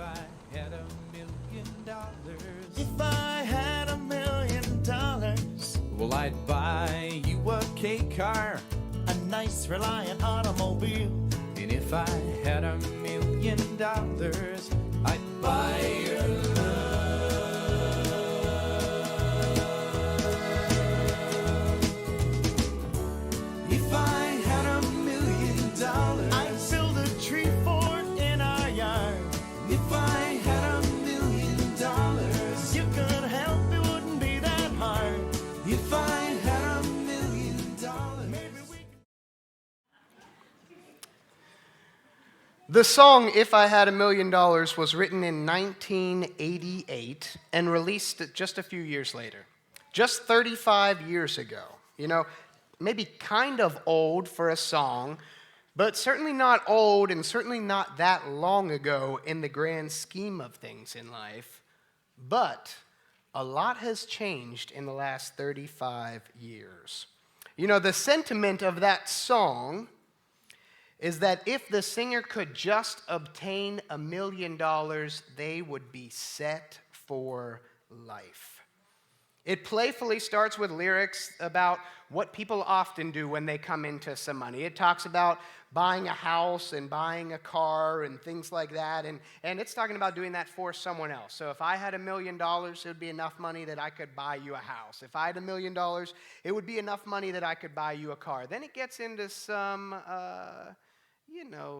I had $1,000,000. If I had $1,000,000, Well, I'd buy you a K car. a nice reliant automobile. And if I had $1,000,000, I'd buy your love. If I had $1,000,000, I'd build a tree fort in our yard. if I had $1,000,000, You could help, it wouldn't be that hard. if I had $1,000,000, Maybe we could... The song If I Had $1,000,000 was written in 1988 and released just a few years later. Just 35 years ago. You know, maybe kind of old for a song, but certainly not old and certainly not that long ago in the grand scheme of things in life. But a lot has changed in the last 35 years. You know, the sentiment of that song is that if the singer could just obtain $1,000,000, they would be set for life. It playfully starts with lyrics about what people often do when they come into some money. It talks about buying a house and buying a car and things like that, and it's talking about doing that for someone else. So if I had $1,000,000, it would be enough money that I could buy you a house. If I had $1,000,000, it would be enough money that I could buy you a car. Then it gets into some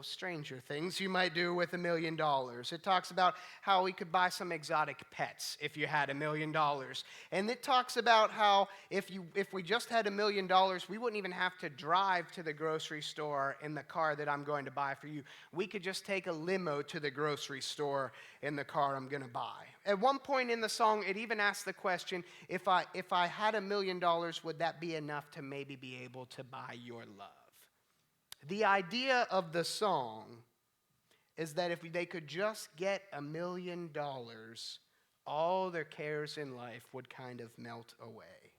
stranger things you might do with $1,000,000. It talks about how we could buy some exotic pets if you had $1,000,000. And it talks about how if we just had $1,000,000, we wouldn't even have to drive to the grocery store in the car that I'm going to buy for you. We could just take a limo to the grocery store in the car I'm going to buy. At one point in the song, it even asks the question, if I had $1,000,000, would that be enough to maybe be able to buy your love? The idea of the song is that if they could just get $1,000,000, all their cares in life would kind of melt away.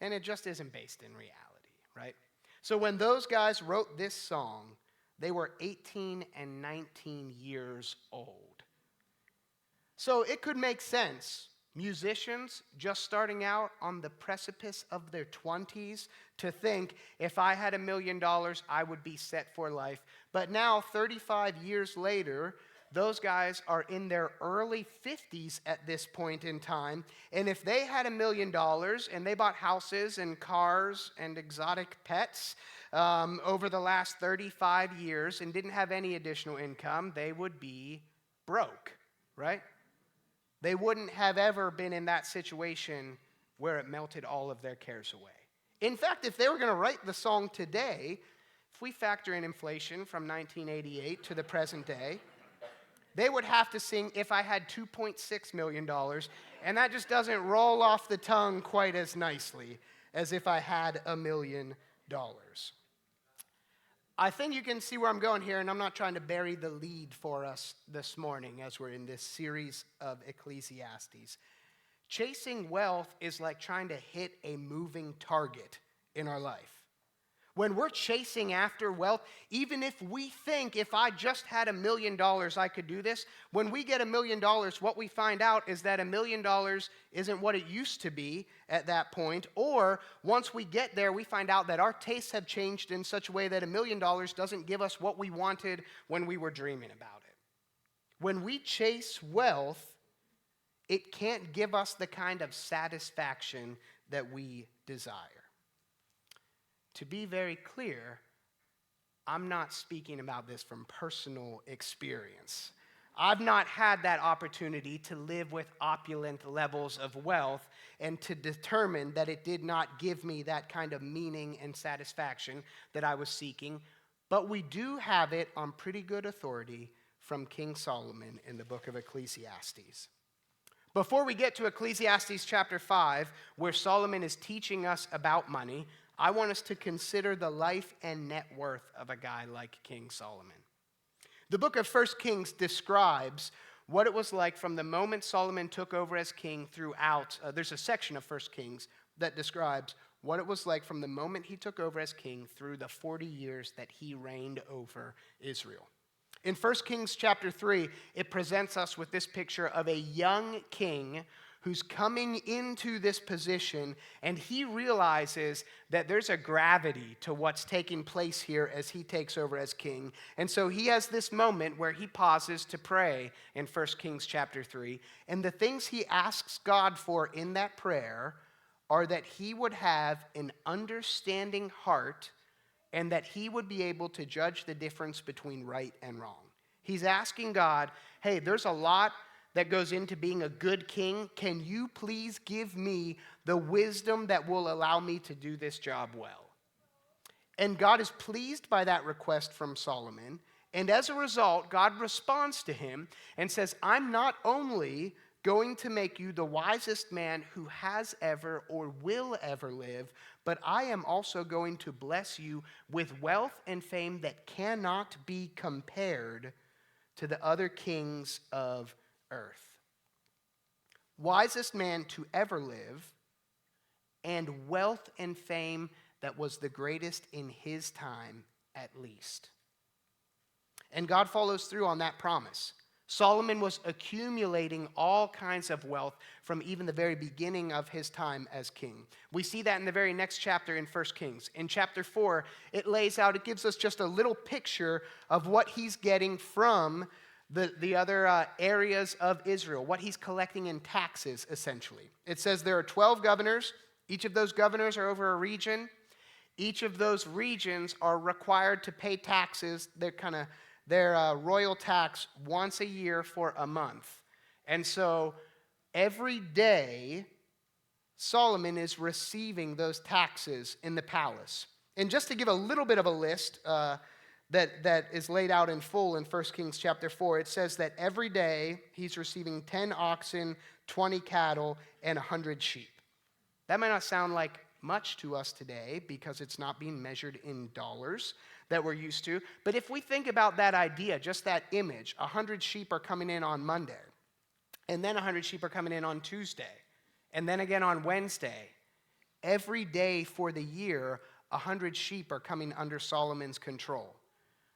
And it just isn't based in reality, right? So when those guys wrote this song, they were 18 and 19 years old. So it could make sense. Musicians just starting out on the precipice of their 20s to think, if I had $1,000,000, I would be set for life. But now, 35 years later, those guys are in their early 50s at this point in time. And if they had $1,000,000 and they bought houses and cars and exotic pets over the last 35 years and didn't have any additional income, they would be broke, right? They wouldn't have ever been in that situation where it melted all of their cares away. In fact, if they were going to write the song today, if we factor in inflation from 1988 to the present day, they would have to sing If I Had $2.6 million, and that just doesn't roll off the tongue quite as nicely as If I Had $1,000,000. I think you can see where I'm going here, and I'm not trying to bury the lead for us this morning as we're in this series of Ecclesiastes. Chasing wealth is like trying to hit a moving target in our life. When we're chasing after wealth, even if we think if I just had $1,000,000 I could do this, when we get $1,000,000, what we find out is that $1,000,000 isn't what it used to be at that point. Or once we get there, we find out that our tastes have changed in such a way that $1,000,000 doesn't give us what we wanted when we were dreaming about it. When we chase wealth, it can't give us the kind of satisfaction that we desire. To be very clear, I'm not speaking about this from personal experience. I've not had that opportunity to live with opulent levels of wealth and to determine that it did not give me that kind of meaning and satisfaction that I was seeking. But we do have it on pretty good authority from King Solomon in the book of Ecclesiastes. Before we get to Ecclesiastes chapter 5, where Solomon is teaching us about money, I want us to consider the life and net worth of a guy like King Solomon. The book of 1 Kings describes what it was like from the moment Solomon took over as king throughout. There's a section of 1 Kings that describes what it was like from the moment he took over as king through the 40 years that he reigned over Israel. In 1 Kings chapter 3, it presents us with this picture of a young king who's coming into this position, and he realizes that there's a gravity to what's taking place here as he takes over as king. And so he has this moment where he pauses to pray in 1 Kings chapter 3. And the things he asks God for in that prayer are that he would have an understanding heart and that he would be able to judge the difference between right and wrong. He's asking God, hey, there's a lot that goes into being a good king. Can you please give me the wisdom that will allow me to do this job well? And God is pleased by that request from Solomon. And as a result, God responds to him and says, I'm not only going to make you the wisest man who has ever or will ever live, but I am also going to bless you with wealth and fame that cannot be compared to the other kings of earth. Wisest man to ever live, and wealth and fame that was the greatest in his time at least. And God follows through on that promise. Solomon was accumulating all kinds of wealth from even the very beginning of his time as king. We see that in the very next chapter in 1 Kings. In chapter 4, it gives us just a little picture of what he's getting from the other areas of Israel, what he's collecting in taxes, essentially. It says there are 12 governors. Each of those governors are over a region. Each of those regions are required to pay taxes. Their royal tax once a year for a month. And so every day, Solomon is receiving those taxes in the palace. And just to give a little bit of a list that is laid out in full in 1 Kings chapter 4, it says that every day he's receiving 10 oxen, 20 cattle, and 100 sheep. That might not sound like much to us today because it's not being measured in dollars that we're used to. But if we think about that idea, just that image, 100 sheep are coming in on Monday, and then 100 sheep are coming in on Tuesday, and then again on Wednesday. Every day for the year, 100 sheep are coming under Solomon's control.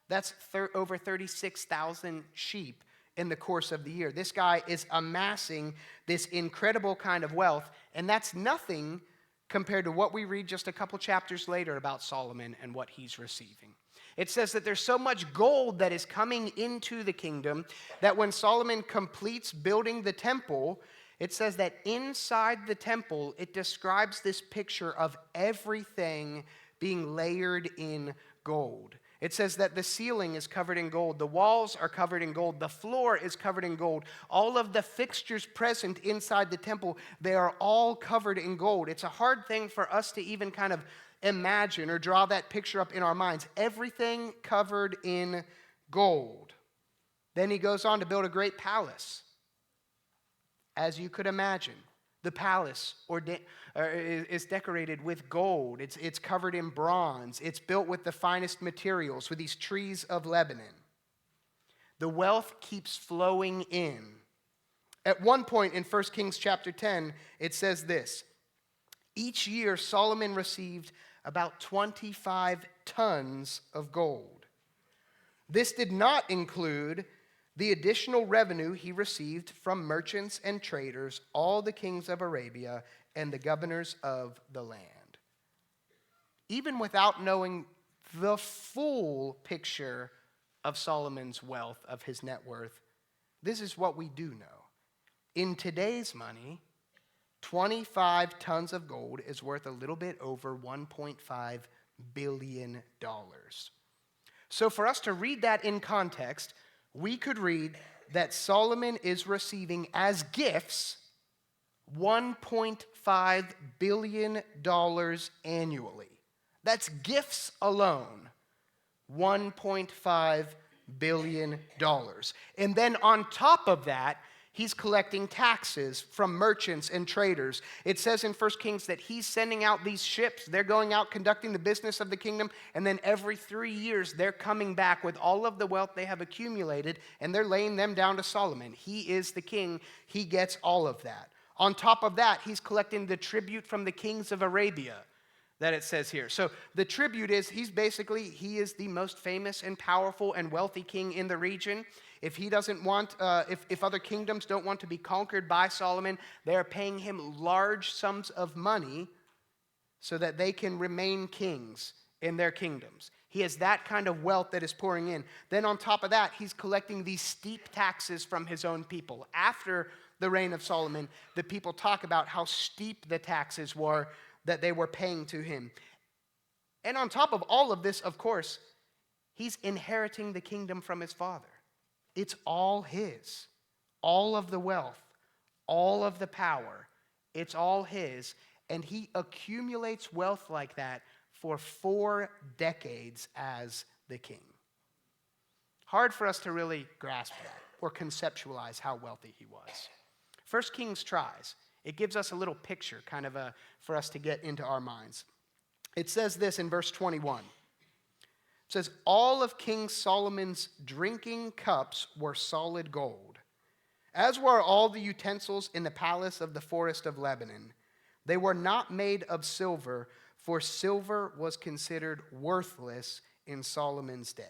That's over 36,000 sheep in the course of the year. This guy is amassing this incredible kind of wealth, and that's nothing compared to what we read just a couple chapters later about Solomon and what he's receiving. It says that there's so much gold that is coming into the kingdom that when Solomon completes building the temple, it says that inside the temple, it describes this picture of everything being layered in gold. It says that the ceiling is covered in gold, the walls are covered in gold, the floor is covered in gold. All of the fixtures present inside the temple, they are all covered in gold. It's a hard thing for us to even kind of imagine or draw that picture up in our minds. Everything covered in gold. Then he goes on to build a great palace. As you could imagine, the palace is decorated with gold. It's covered in bronze. It's built with the finest materials, with these trees of Lebanon. The wealth keeps flowing in. At one point in 1 Kings chapter 10, it says this: each year Solomon received about 25 tons of gold. This did not include the additional revenue he received from merchants and traders, all the kings of Arabia, and the governors of the land. Even without knowing the full picture of Solomon's wealth, of his net worth, this is what we do know. In today's money, 25 tons of gold is worth a little bit over $1.5 billion. So for us to read that in context, we could read that Solomon is receiving as gifts $1.5 billion annually. That's gifts alone, $1.5 billion. And then on top of that, he's collecting taxes from merchants and traders. It says in 1 Kings that he's sending out these ships. They're going out conducting the business of the kingdom, and then every 3 years they're coming back with all of the wealth they have accumulated, and they're laying them down to Solomon. He is the king. He gets all of that. On top of that, he's collecting the tribute from the kings of Arabia. that it says here. So the tribute is, he is the most famous and powerful and wealthy king in the region. If he doesn't want, if other kingdoms don't want to be conquered by Solomon, they are paying him large sums of money so that they can remain kings in their kingdoms. He has that kind of wealth that is pouring in. Then on top of that, he's collecting these steep taxes from his own people. After the reign of Solomon, the people talk about how steep the taxes were that they were paying to him. And on top of all of this, of course, he's inheriting the kingdom from his father. It's all his. All of the wealth, all of the power, it's all his. And he accumulates wealth like that for 4 decades as the king. Hard for us to really grasp that or conceptualize how wealthy he was. 1 Kings tries. It gives us a little picture for us to get into our minds. It says this in verse 21. It says, all of King Solomon's drinking cups were solid gold, as were all the utensils in the palace of the forest of Lebanon. They were not made of silver, for silver was considered worthless in Solomon's day.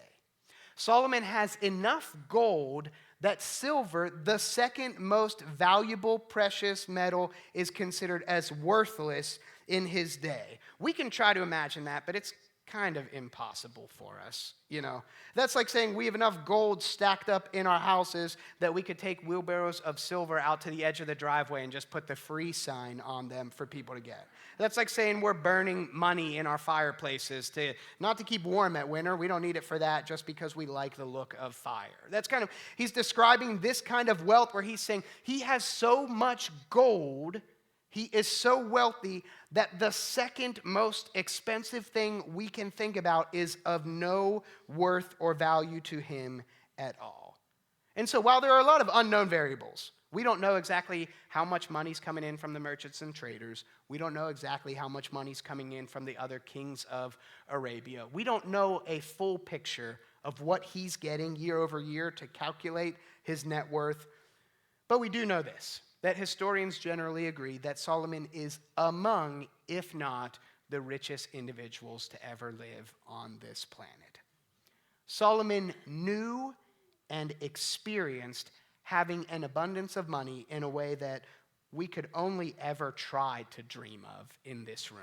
Solomon has enough gold that silver, the second most valuable precious metal, is considered as worthless in his day. We can try to imagine that, but it's kind of impossible for us, That's like saying we have enough gold stacked up in our houses that we could take wheelbarrows of silver out to the edge of the driveway and just put the free sign on them for people to get. That's like saying we're burning money in our fireplaces not to keep warm at winter. We don't need it for that, just because we like the look of fire. He's describing this kind of wealth where he's saying he has so much gold, he is so wealthy that the second most expensive thing we can think about is of no worth or value to him at all. And so while there are a lot of unknown variables, we don't know exactly how much money's coming in from the merchants and traders. We don't know exactly how much money's coming in from the other kings of Arabia. We don't know a full picture of what he's getting year over year to calculate his net worth. But we do know this, that historians generally agree that Solomon is among, if not the richest individuals to ever live on this planet. Solomon knew and experienced having an abundance of money in a way that we could only ever try to dream of in this room.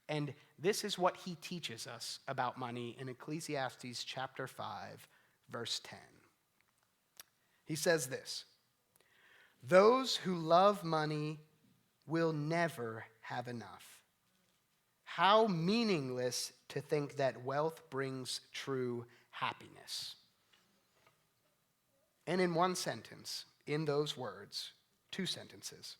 And this is what he teaches us about money in Ecclesiastes chapter 5, verse 10. He says this, those who love money will never have enough. How meaningless to think that wealth brings true happiness. And in one sentence, in those words, 2 sentences,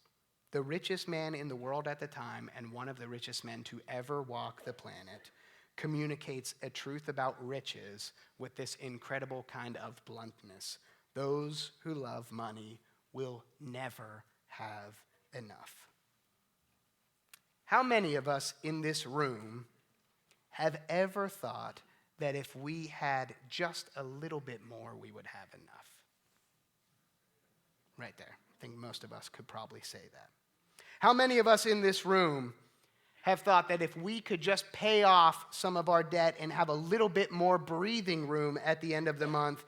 the richest man in the world at the time and one of the richest men to ever walk the planet communicates a truth about riches with this incredible kind of bluntness. Those who love money will never have enough. How many of us in this room have ever thought that if we had just a little bit more, we would have enough? Right there. I think most of us could probably say that. How many of us in this room have thought that if we could just pay off some of our debt and have a little bit more breathing room at the end of the month,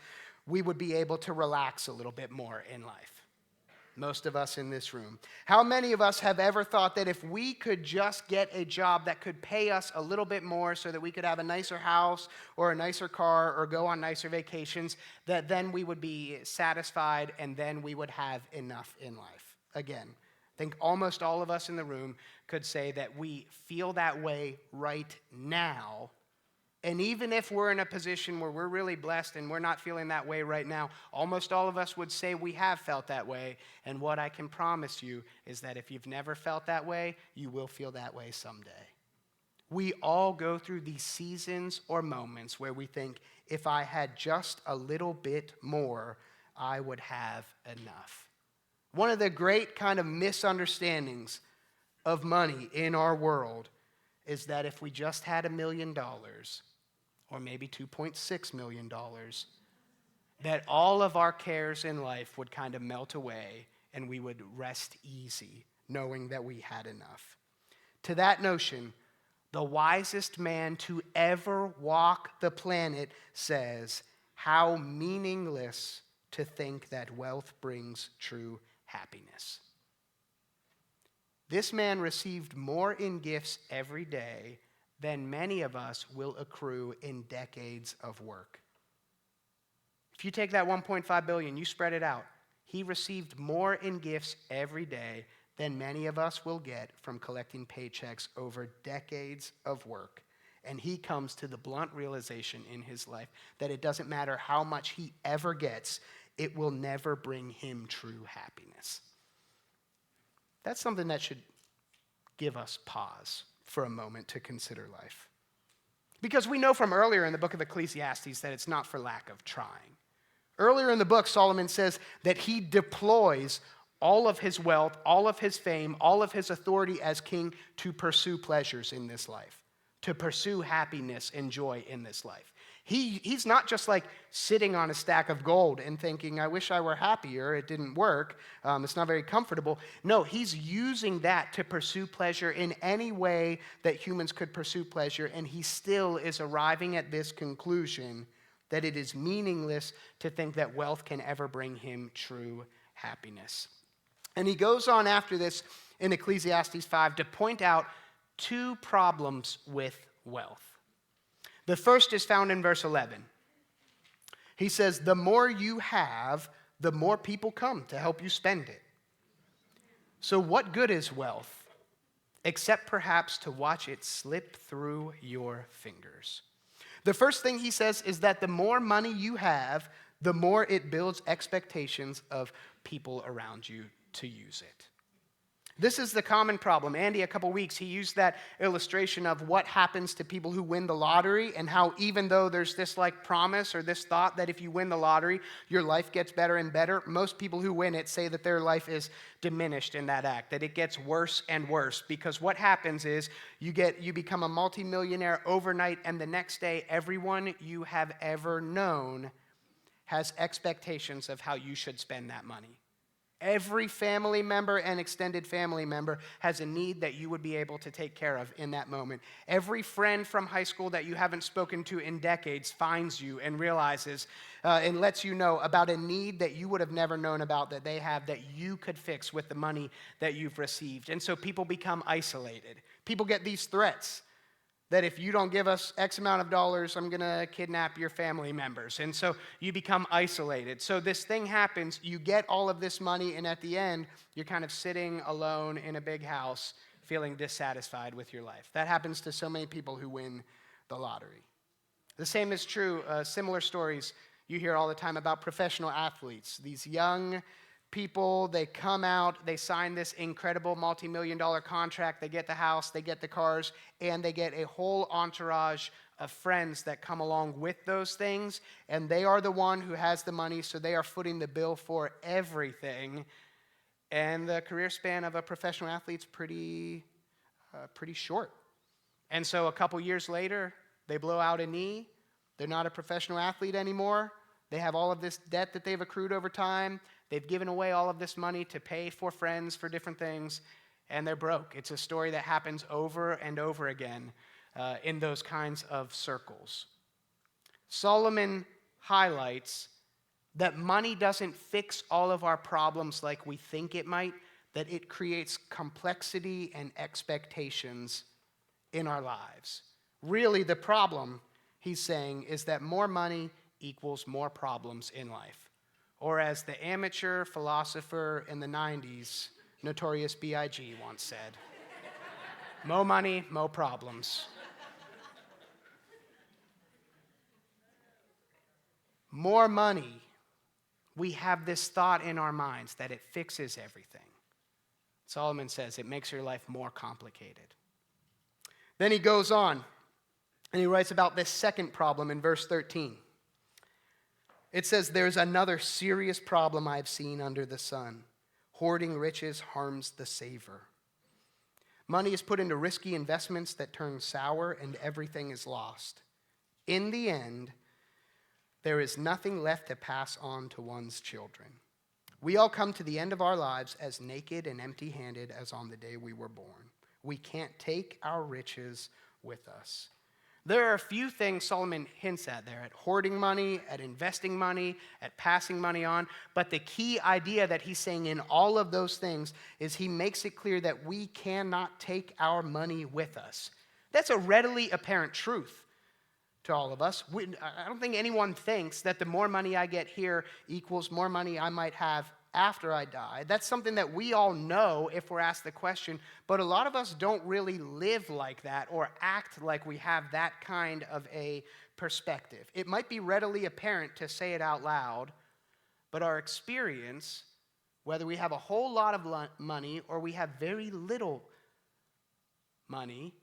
we would be able to relax a little bit more in life? Most of us in this room. How many of us have ever thought that if we could just get a job that could pay us a little bit more so that we could have a nicer house or a nicer car or go on nicer vacations, that then we would be satisfied and then we would have enough in life? Again, I think almost all of us in the room could say that we feel that way right now. And even if we're in a position where we're really blessed and we're not feeling that way right now, almost all of us would say we have felt that way. And what I can promise you is that if you've never felt that way, you will feel that way someday. We all go through these seasons or moments where we think, if I had just a little bit more, I would have enough. One of the great kind of misunderstandings of money in our world is that if we just had $1 million, or maybe $2.6 million, that all of our cares in life would kind of melt away and we would rest easy knowing that we had enough. To that notion, the wisest man to ever walk the planet, says, how meaningless to think that wealth brings true happiness. This man received more in gifts every day than many of us will accrue in decades of work. If you take that 1.5 billion, you spread it out, he received more in gifts every day than many of us will get from collecting paychecks over decades of work. And he comes to the blunt realization in his life that it doesn't matter how much he ever gets, it will never bring him true happiness. That's something that should give us pause for a moment to consider life. Because we know from earlier in the book of Ecclesiastes that it's not for lack of trying. Earlier in the book, Solomon says that he deploys all of his wealth, all of his fame, all of his authority as king to pursue pleasures in this life, to pursue happiness and joy in this life. He's not just like sitting on a stack of gold and thinking, I wish I were happier, it didn't work, it's not very comfortable. No, he's using that to pursue pleasure in any way that humans could pursue pleasure, and he still is arriving at this conclusion that it is meaningless to think that wealth can ever bring him true happiness. And he goes on after this in Ecclesiastes 5 to point out two problems with wealth. The first is found in verse 11. He says, the more you have, the more people come to help you spend it. So what good is wealth, except perhaps to watch it slip through your fingers? The first thing he says is that the more money you have, the more it builds expectations of people around you to use it. This is the common problem. Andy, a couple weeks, he used that illustration of what happens to people who win the lottery and how even though there's this like promise or this thought that if you win the lottery, your life gets better and better, most people who win it say that their life is diminished in that act, that it gets worse and worse, because what happens is you become a multimillionaire overnight, and the next day everyone you have ever known has expectations of how you should spend that money. Every family member and extended family member has a need that you would be able to take care of in that moment. Every friend from high school that you haven't spoken to in decades finds you and realizes and lets you know about a need that you would have never known about that they have that you could fix with the money that you've received. And so people become isolated. People get these threats that if you don't give us X amount of dollars, I'm going to kidnap your family members. And so you become isolated. So this thing happens, you get all of this money, and at the end, you're kind of sitting alone in a big house, feeling dissatisfied with your life. That happens to so many people who win the lottery. The same is true, similar stories you hear all the time about professional athletes. These young people, they come out, they sign this incredible multi-million-dollar contract, they get the house, they get the cars, and they get a whole entourage of friends that come along with those things, and they are the one who has the money, so they are footing the bill for everything. And the career span of a professional athlete's pretty short. And so a couple years later, they blow out a knee, they're not a professional athlete anymore, they have all of this debt that they've accrued over time, they've given away all of this money to pay for friends for different things, and they're broke. It's a story that happens over and over again in those kinds of circles. Solomon highlights that money doesn't fix all of our problems like we think it might, that it creates complexity and expectations in our lives. Really, the problem, he's saying, is that more money equals more problems in life. Or as the amateur philosopher in the 90s, Notorious B.I.G. once said, mo money, mo problems. More money, we have this thought in our minds that it fixes everything. Solomon says it makes your life more complicated. Then he goes on, and he writes about this second problem in verse 13. It says, there's another serious problem I've seen under the sun. Hoarding riches harms the saver. Money is put into risky investments that turn sour, and everything is lost. In the end, there is nothing left to pass on to one's children. We all come to the end of our lives as naked and empty-handed as on the day we were born. We can't take our riches with us. There are a few things Solomon hints at there, at hoarding money, at investing money, at passing money on. But the key idea that he's saying in all of those things is he makes it clear that we cannot take our money with us. That's a readily apparent truth to all of us. I don't think anyone thinks that the more money I get here equals more money I might have after I die. That's something that we all know if we're asked the question, but a lot of us don't really live like that or act like we have that kind of a perspective. It might be readily apparent to say it out loud, but our experience, whether we have a whole lot of money or we have very little money,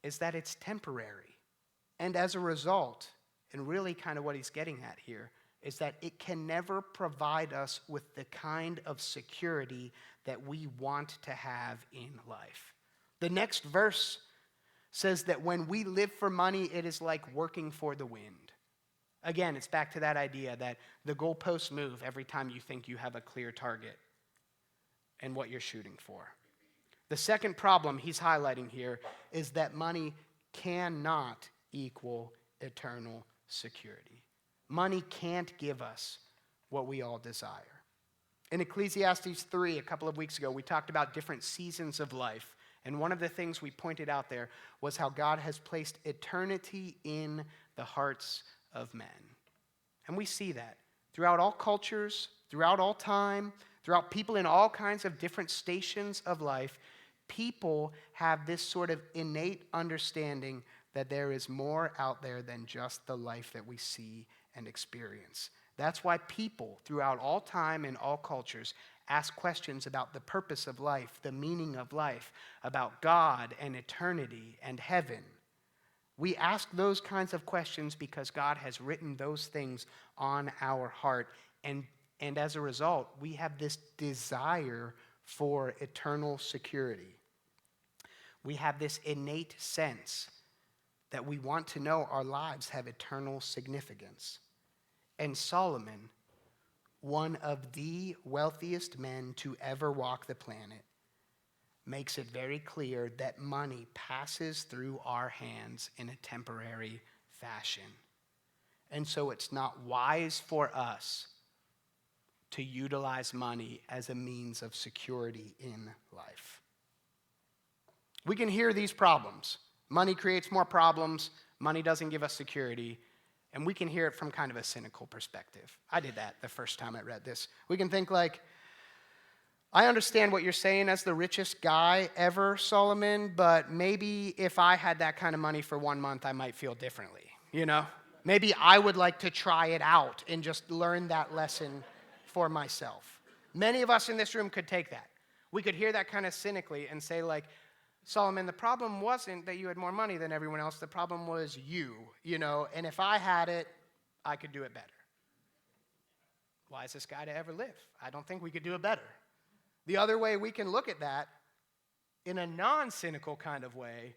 is that it's temporary. And as a result, and really kind of what he's getting at here, is that it can never provide us with the kind of security that we want to have in life. The next verse says that when we live for money, it is like working for the wind. Again, it's back to that idea that the goalposts move every time you think you have a clear target and what you're shooting for. The second problem he's highlighting here is that money cannot equal eternal security. Money can't give us what we all desire. In Ecclesiastes 3, a couple of weeks ago, we talked about different seasons of life. And one of the things we pointed out there was how God has placed eternity in the hearts of men. And we see that throughout all cultures, throughout all time, throughout people in all kinds of different stations of life. People have this sort of innate understanding that there is more out there than just the life that we see and experience. That's why people throughout all time and all cultures ask questions about the purpose of life, the meaning of life, about God and eternity and heaven. We ask those kinds of questions because God has written those things on our heart. And as a result, we have this desire for eternal security. We have this innate sense that we want to know our lives have eternal significance. And Solomon, one of the wealthiest men to ever walk the planet, makes it very clear that money passes through our hands in a temporary fashion. And so it's not wise for us to utilize money as a means of security in life. We can hear these problems. Money creates more problems. Money doesn't give us security. And we can hear it from kind of a cynical perspective. I did that the first time I read this. We can think like, I understand what you're saying as the richest guy ever, Solomon, but maybe if I had that kind of money for 1 month, I might feel differently, you know? Maybe I would like to try it out and just learn that lesson for myself. Many of us in this room could take that. We could hear that kind of cynically and say like, Solomon, the problem wasn't that you had more money than everyone else. The problem was you know, and if I had it, I could do it better. Wisest guy to ever live. I don't think we could do it better. The other way we can look at that in a non-cynical kind of way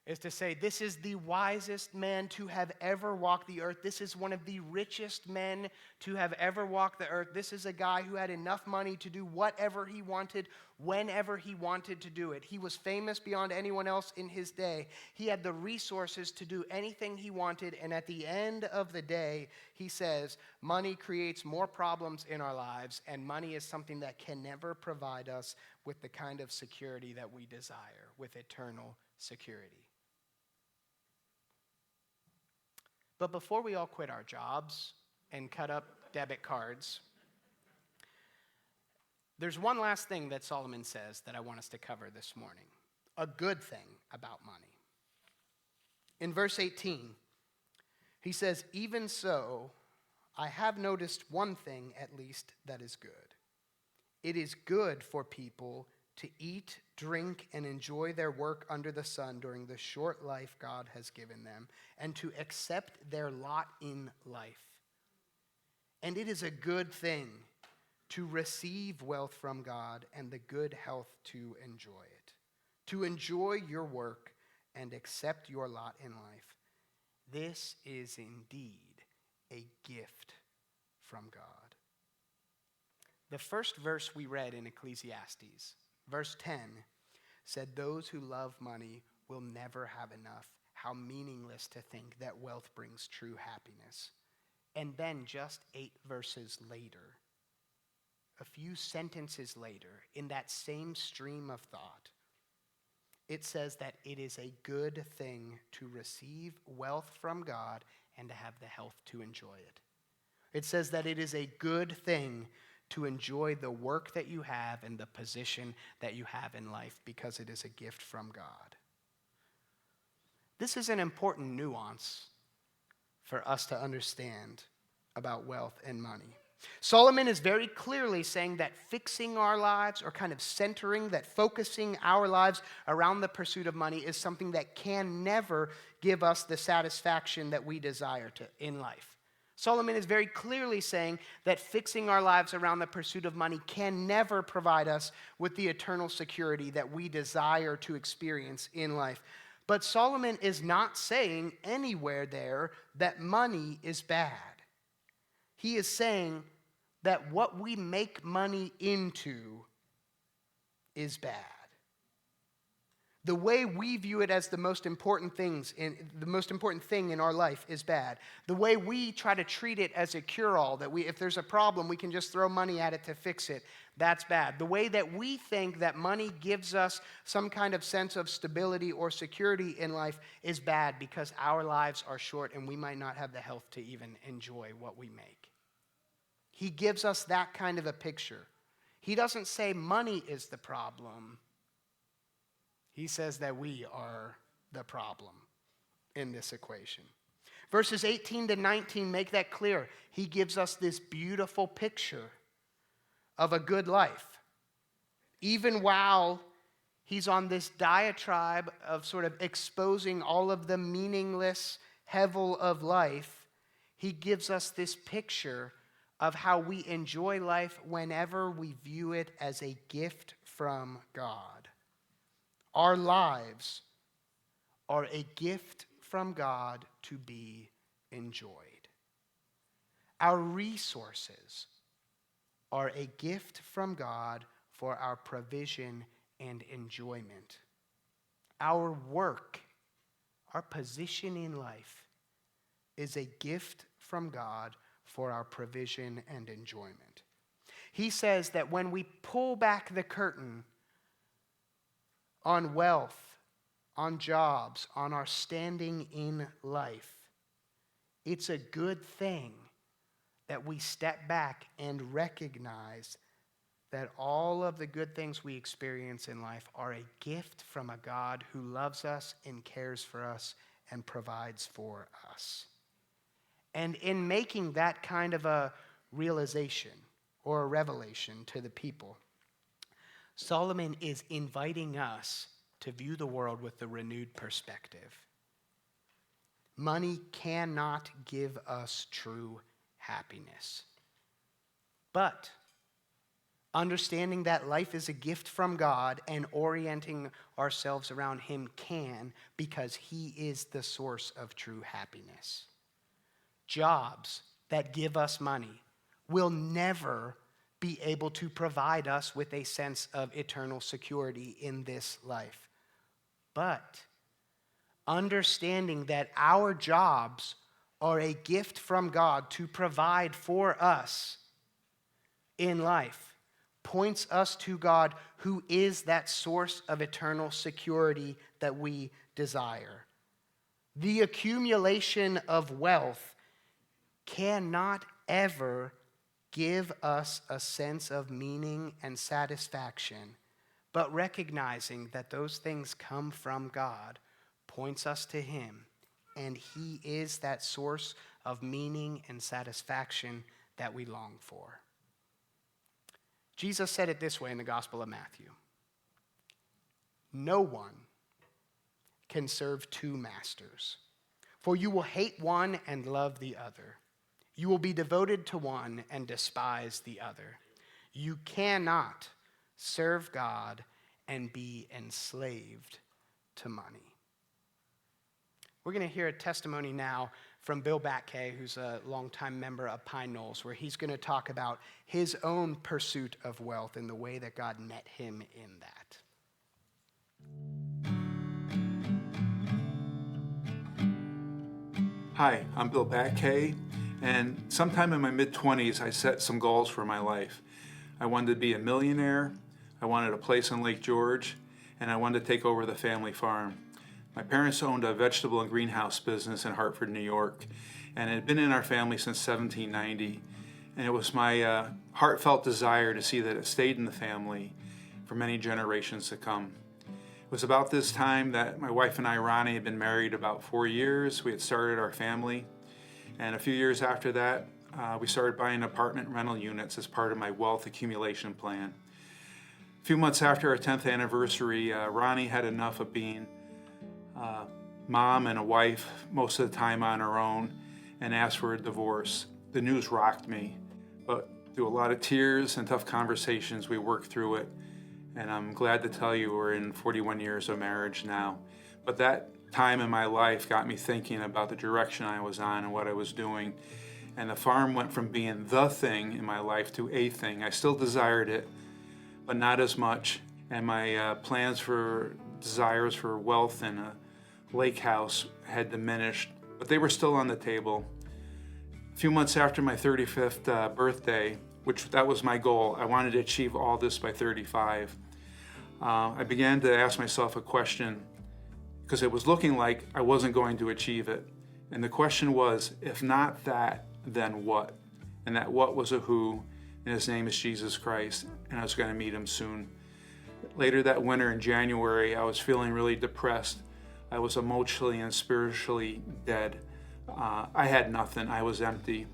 is to say this is the wisest man to have ever walked the earth. This is one of the richest men to have ever walked the earth. This is a guy who had enough money to do whatever he wanted, whenever he wanted to do it. He was famous beyond anyone else in his day. He had the resources to do anything he wanted, and at the end of the day, he says, money creates more problems in our lives, and money is something that can never provide us with the kind of security that we desire, with eternal security. But before we all quit our jobs and cut up debit cards, there's one last thing that Solomon says that I want us to cover this morning. A good thing about money. In verse 18, he says, even so, I have noticed one thing at least that is good. It is good for people to eat, drink, and enjoy their work under the sun during the short life God has given them, and to accept their lot in life. And it is a good thing to receive wealth from God and the good health to enjoy it. To enjoy your work and accept your lot in life. This is indeed a gift from God. The first verse we read in Ecclesiastes, verse 10, said those who love money will never have enough. how meaningless to think that wealth brings true happiness. And then just 8 verses later, a few sentences later, in that same stream of thought, it says that it is a good thing to receive wealth from God and to have the health to enjoy it. It says that it is a good thing to enjoy the work that you have and the position that you have in life because it is a gift from God. This is an important nuance for us to understand about wealth and money. Solomon is very clearly saying that fixing our lives, or kind of centering, that focusing our lives around the pursuit of money is something that can never give us the satisfaction that we desire in life. Solomon is very clearly saying that fixing our lives around the pursuit of money can never provide us with the eternal security that we desire to experience in life. But Solomon is not saying anywhere there that money is bad. He is saying that what we make money into is bad. The way we view it as the most important thing in our life is bad. The way we try to treat it as a cure-all, that if there's a problem, we can just throw money at it to fix it, that's bad. The way that we think that money gives us some kind of sense of stability or security in life is bad because our lives are short and we might not have the health to even enjoy what we make. He gives us that kind of a picture. He doesn't say money is the problem. He says that we are the problem in this equation. Verses 18 to 19 make that clear. He gives us this beautiful picture of a good life. Even while he's on this diatribe of sort of exposing all of the meaningless hevel of life, he gives us this picture of how we enjoy life whenever we view it as a gift from God. Our lives are a gift from God to be enjoyed. Our resources are a gift from God for our provision and enjoyment. Our work, our position in life, is a gift from God for our provision and enjoyment. He says that when we pull back the curtain on wealth, on jobs, on our standing in life, it's a good thing that we step back and recognize that all of the good things we experience in life are a gift from a God who loves us and cares for us and provides for us. And in making that kind of a realization or a revelation to the people, Solomon is inviting us to view the world with a renewed perspective. Money cannot give us true happiness. But understanding that life is a gift from God and orienting ourselves around Him can, because He is the source of true happiness. Jobs that give us money will never be able to provide us with a sense of eternal security in this life. But understanding that our jobs are a gift from God to provide for us in life points us to God, who is that source of eternal security that we desire. The accumulation of wealth cannot ever give us a sense of meaning and satisfaction, but recognizing that those things come from God points us to Him, and He is that source of meaning and satisfaction that we long for. Jesus said it this way in the Gospel of Matthew: "No one can serve two masters, for you will hate one and love the other. You will be devoted to one and despise the other. You cannot serve God and be enslaved to money." We're going to hear a testimony now from Bill Batke, who's a longtime member of Pine Knolls, where he's going to talk about his own pursuit of wealth and the way that God met him in that. Hi, I'm Bill Batkay, and sometime in my mid-20s, I set some goals for my life. I wanted to be a millionaire, I wanted a place in Lake George, and I wanted to take over the family farm. My parents owned a vegetable and greenhouse business in Hartford, New York, and it had been in our family since 1790. And it was my heartfelt desire to see that it stayed in the family for many generations to come. It was about this time that my wife and I, Ronnie, had been married about 4 years. We had started our family. And a few years after that, we started buying apartment rental units as part of my wealth accumulation plan. A few months after our 10th anniversary, Ronnie had enough of being mom and a wife most of the time on her own and asked for a divorce. The news rocked me, but through a lot of tears and tough conversations, we worked through it. And I'm glad to tell you we're in 41 years of marriage now. But that time in my life got me thinking about the direction I was on and what I was doing. And the farm went from being the thing in my life to a thing. I still desired it, but not as much. And my desires for wealth and a lake house had diminished, but they were still on the table. A few months after my 35th birthday, that was my goal, I wanted to achieve all this by 35. I began to ask myself a question because it was looking like I wasn't going to achieve it. And the question was, if not that, then what? And that what was a who, and his name is Jesus Christ, and I was going to meet him soon. Later that winter in January, I was feeling really depressed. I was emotionally and spiritually dead. I had nothing. I was empty.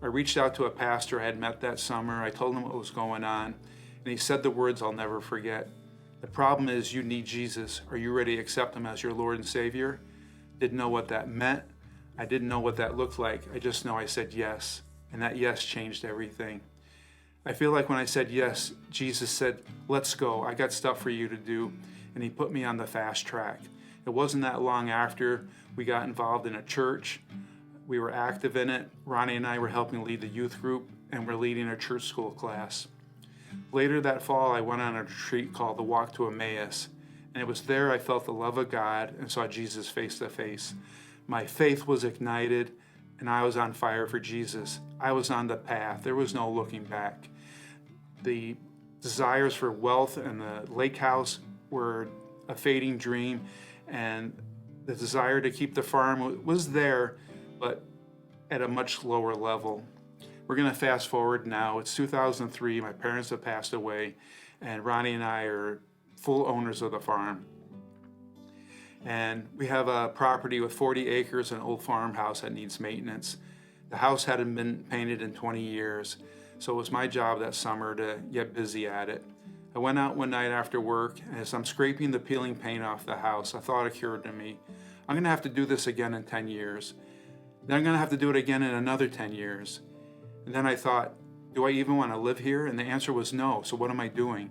I reached out to a pastor I had met that summer. I told him what was going on, and he said the words I'll never forget. The problem is you need Jesus. Are you ready to accept him as your Lord and Savior? Didn't know what that meant. I didn't know what that looked like. I just know I said yes, and that yes changed everything. I feel like when I said yes, Jesus said, let's go. I got stuff for you to do, and he put me on the fast track. It wasn't that long after we got involved in a church. We were active in it. Ronnie and I were helping lead the youth group, and we're leading a church school class. Later that fall, I went on a retreat called the Walk to Emmaus, and it was there I felt the love of God and saw Jesus face to face. My faith was ignited, and I was on fire for Jesus. I was on the path. There was no looking back. The desires for wealth and the lake house were a fading dream, and the desire to keep the farm was there, but at a much lower level. We're going to fast forward now. It's 2003. My parents have passed away, and Ronnie and I are full owners of the farm. And we have a property with 40 acres, an old farmhouse that needs maintenance. The house hadn't been painted in 20 years, so it was my job that summer to get busy at it. I went out one night after work, and as I'm scraping the peeling paint off the house, a thought occurred to me. I'm going to have to do this again in 10 years. Then I'm going to have to do it again in another 10 years. And then I thought, do I even want to live here? And the answer was no, so what am I doing?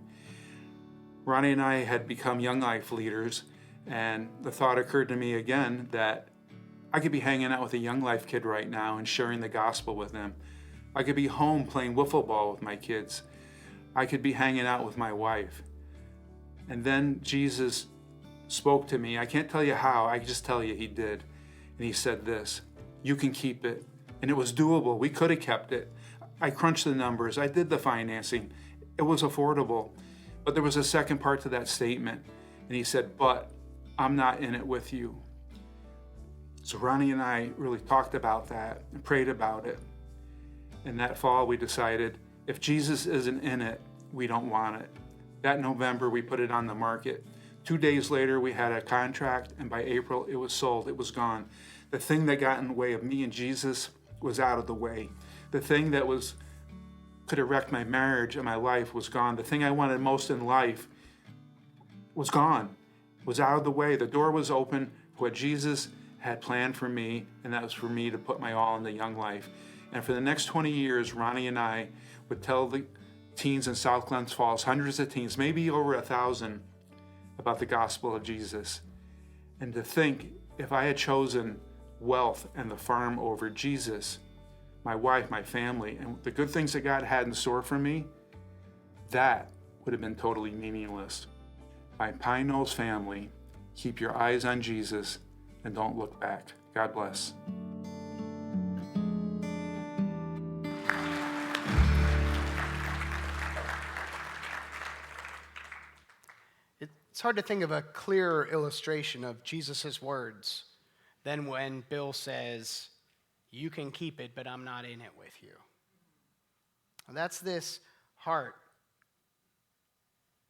Ronnie and I had become Young Life leaders, and the thought occurred to me again that I could be hanging out with a Young Life kid right now and sharing the gospel with them. I could be home playing wiffle ball with my kids. I could be hanging out with my wife. And then Jesus spoke to me. I can't tell you how, I just tell you he did. And he said this, you can keep it. And it was doable. We could have kept it. I crunched the numbers. I did the financing. It was affordable. But there was a second part to that statement. And he said, but I'm not in it with you. So Ronnie and I really talked about that and prayed about it. And that fall we decided, if Jesus isn't in it, we don't want it. That November we put it on the market. 2 days later we had a contract, and by April it was sold. It was gone. The thing that got in the way of me and Jesus was out of the way. The thing that could have wrecked my marriage and my life was gone. The thing I wanted most in life was gone, was out of the way. The door was open for what Jesus had planned for me, and that was for me to put my all into Young Life. And for the next 20 years, Ronnie and I would tell the teens in South Glens Falls, hundreds of teens, maybe over 1,000, about the gospel of Jesus. And to think, if I had chosen wealth and the farm over Jesus, my wife, my family, and the good things that God had in store for me, that would have been totally meaningless. My Pine Knolls family, keep your eyes on Jesus and don't look back. God bless. It's hard to think of a clearer illustration of Jesus' words than when Bill says, you can keep it, but I'm not in it with you. That's this heart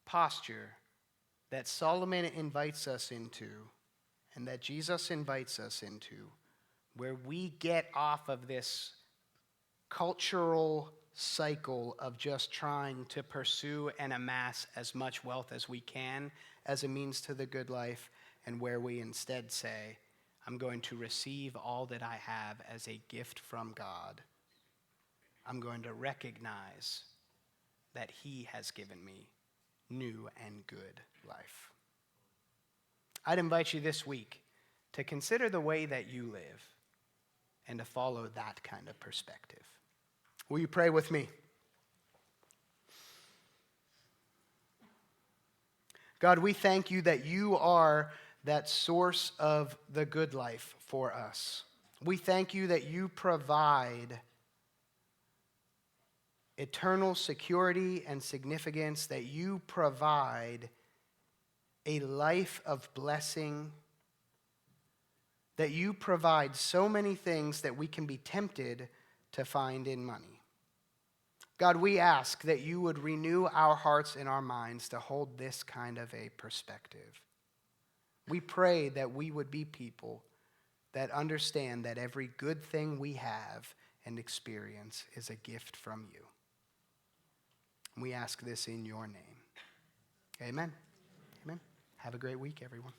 posture that Solomon invites us into and that Jesus invites us into, where we get off of this cultural cycle of just trying to pursue and amass as much wealth as we can as a means to the good life, and where we instead say, I'm going to receive all that I have as a gift from God. I'm going to recognize that He has given me new and good life. I'd invite you this week to consider the way that you live and to follow that kind of perspective. Will you pray with me? God, we thank you that you are that source of the good life for us. We thank you that you provide eternal security and significance, that you provide a life of blessing, that you provide so many things that we can be tempted to find in money. God, we ask that you would renew our hearts and our minds to hold this kind of a perspective. We pray that we would be people that understand that every good thing we have and experience is a gift from you. We ask this in your name. Amen. Amen. Have a great week, everyone.